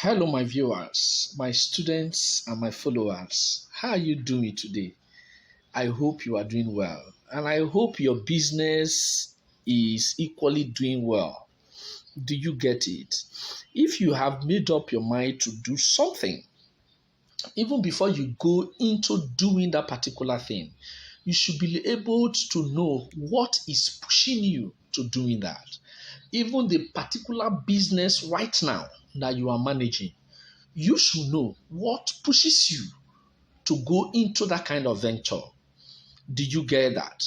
Hello, my viewers, my students, and my followers. How are you doing today? I hope you are doing well, and I hope your business is equally doing well. Do you get it? If you have made up your mind to do something, even before you go into doing that particular thing, you should be able to know what is pushing you to doing that. Even the particular business right now that you are managing, you should know what pushes you to go into that kind of venture. Do you get that?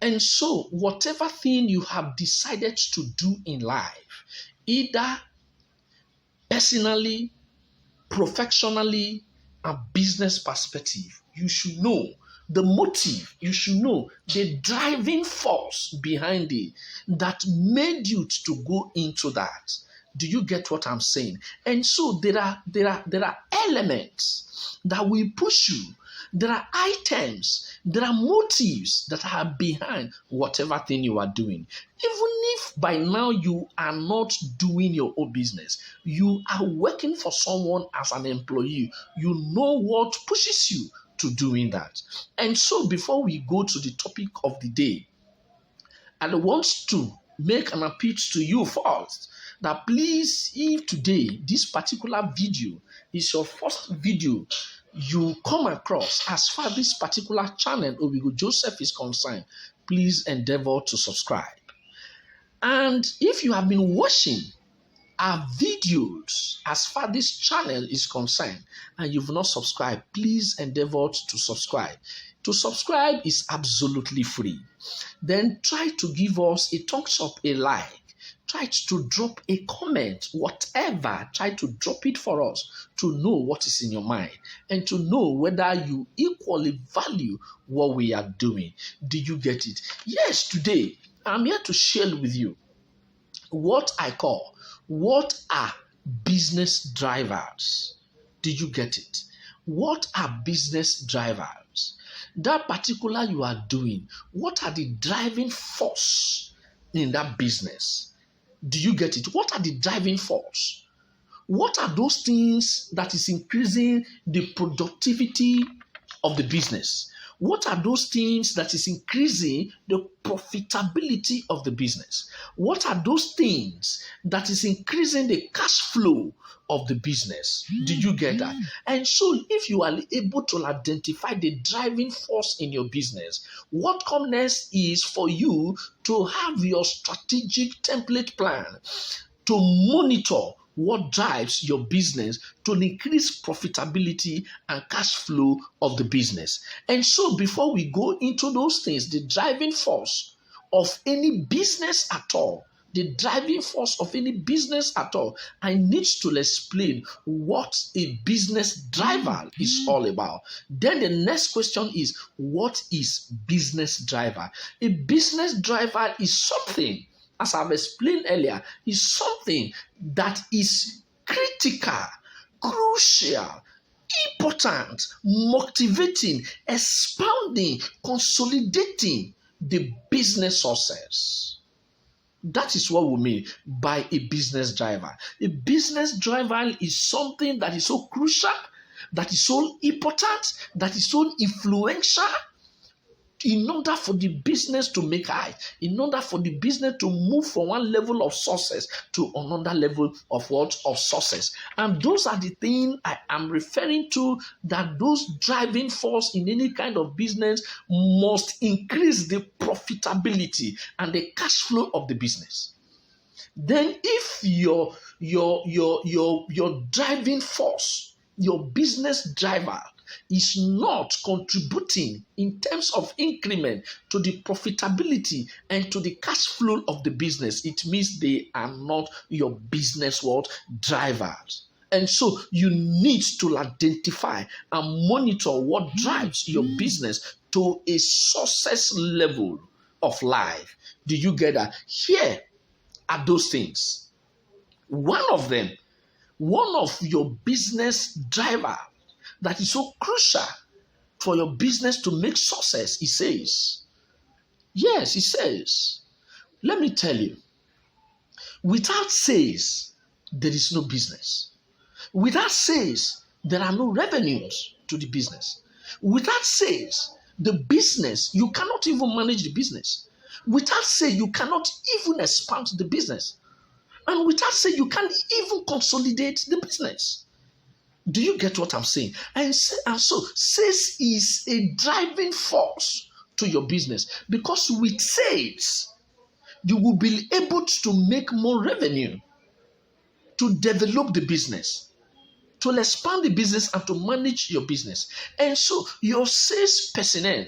And so, whatever thing you have decided to do in life, either personally, professionally, and business perspective, you should know the motive, you should know the driving force behind it that made you to go into that. Do you get what I'm saying? And so there are elements that will push you. There are items, there are motives that are behind whatever thing you are doing. Even if by now you are not doing your own business, you are working for someone as an employee, you know what pushes you to doing that. And so before we go to the topic of the day, I want to make an appeal to you first that please, if today this particular video is your first video you come across as far as this particular channel Obigo Joseph is concerned, please endeavor to subscribe. And if you have been watching our videos as far as this channel is concerned and you've not subscribed, please endeavor to subscribe. To subscribe is absolutely free. Then try to give us a thumbs up, a like. Try to drop a comment, whatever. Try to drop it for us to know what is in your mind and to know whether you equally value what we are doing. Do you get it? Yes, today I'm here to share with you what are business drivers. Do you get it? What are business drivers? That particular you are doing, what are the driving force in that business? Do you get it? What are the driving force? What are those things that is increasing the productivity of the business? What are those things that is increasing the profitability of the business? What are those things that is increasing the cash flow of the business? Do you get that? And so if you are able to identify the driving force in your business, what comes next is for you to have your strategic template plan to monitor what drives your business to increase profitability and cash flow of the business. And so before we go into those things, the driving force of any business at all, I need to explain what a business driver is all about. Then the next question is, what is business driver? A business driver is something, as I've explained earlier, is something that is critical, crucial, important, motivating, expounding, consolidating the business success. That is what we mean by a business driver. A business driver is something that is so crucial, that is so important, that is so influential, in order for the business to make high, in order for the business to move from one level of success to another level of what? Of success. And those are the things I am referring to, that those driving force in any kind of business must increase the profitability and the cash flow of the business. Then if your driving force, your business driver, is not contributing in terms of increment to the profitability and to the cash flow of the business, it means they are not your business world drivers. And so you need to identify and monitor what drives your business to a success level of life. Do you get that? Here are those things. One of your business driver that is so crucial for your business to make success, he says, let me tell you, without sales, there is no business. Without sales, there are no revenues to the business. Without sales, the business, you cannot even manage the business. Without sales, you cannot even expand the business. And without sales, you can't even consolidate the business. Do you get what I'm saying? And so, sales is a driving force to your business, because with sales, you will be able to make more revenue, to develop the business, to expand the business, and to manage your business. And so your sales personnel,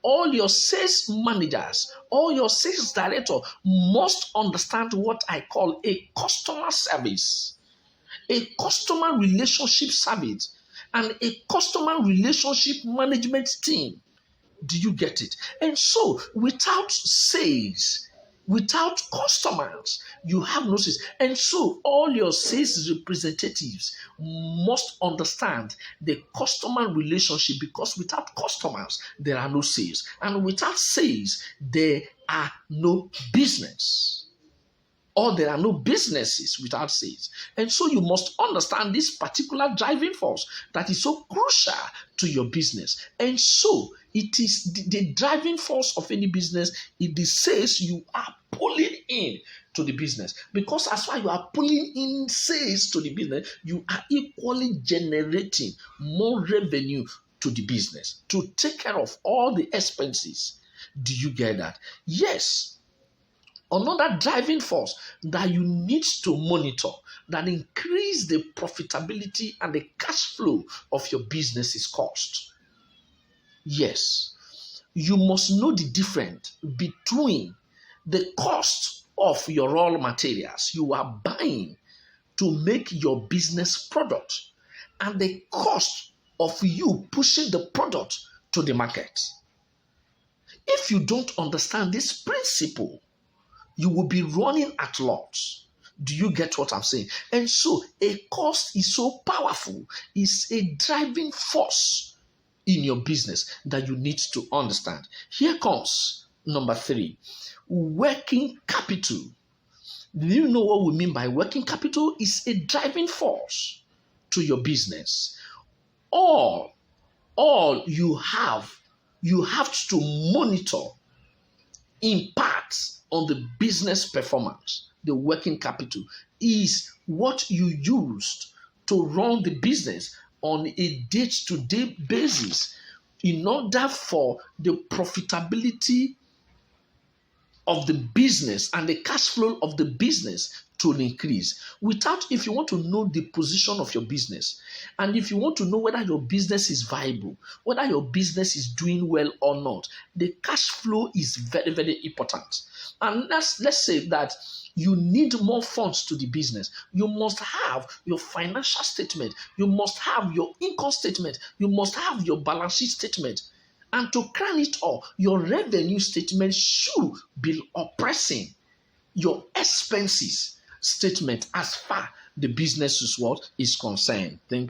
all your sales managers, all your sales director must understand what I call a customer service, a customer relationship service, and a customer relationship management team. Do you get it? And so without sales, without customers, you have no sales. And so all your sales representatives must understand the customer relationship, because without customers, there are no sales. And without sales, there are no business. Or there are no businesses without sales. And so you must understand this particular driving force that is so crucial to your business. And so it is the driving force of any business. It is sales you are pulling in to the business. Because as far as you are pulling in sales to the business, you are equally generating more revenue to the business to take care of all the expenses. Do you get that? Yes. Another driving force that you need to monitor that increase the profitability and the cash flow of your business is cost. Yes, you must know the difference between the cost of your raw materials you are buying to make your business product and the cost of you pushing the product to the market. If you don't understand this principle, you will be running at loss. Do you get what I'm saying? And so a cost is so powerful, it's a driving force in your business that you need to understand. Here comes number 3, working capital. Do you know what we mean by working capital? Is a driving force to your business. All you have to monitor impacts on the business performance. The working capital is what you used to run the business on a day-to-day basis in order for the profitability of the business and the cash flow of the business to increase. If you want to know the position of your business, and if you want to know whether your business is viable, whether your business is doing well or not, the cash flow is very, very important. And let's say that you need more funds to the business. You must have your financial statement. You must have your income statement. You must have your balance sheet statement. And to crown it all, your revenue statement should be oppressing your expenses statement as far the business is concerned. Thank you.